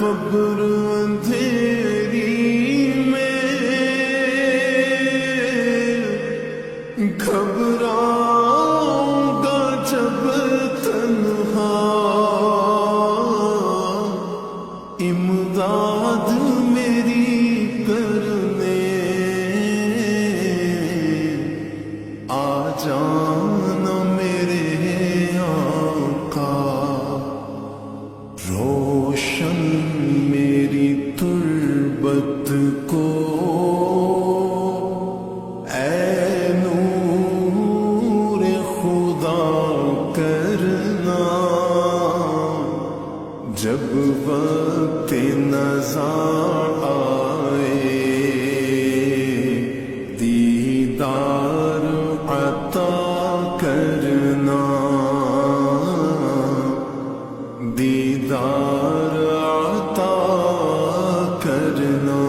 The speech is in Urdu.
قبر اندھیری میں گھبراؤں گا جب تنہا، امداد میری کرنے آ جانا میرے آقا، روشن میری تربت کو اے نور خدا کرنا، جب وقت نزا آئے دیدار عطا کرنا، دیدار عطا کرنا۔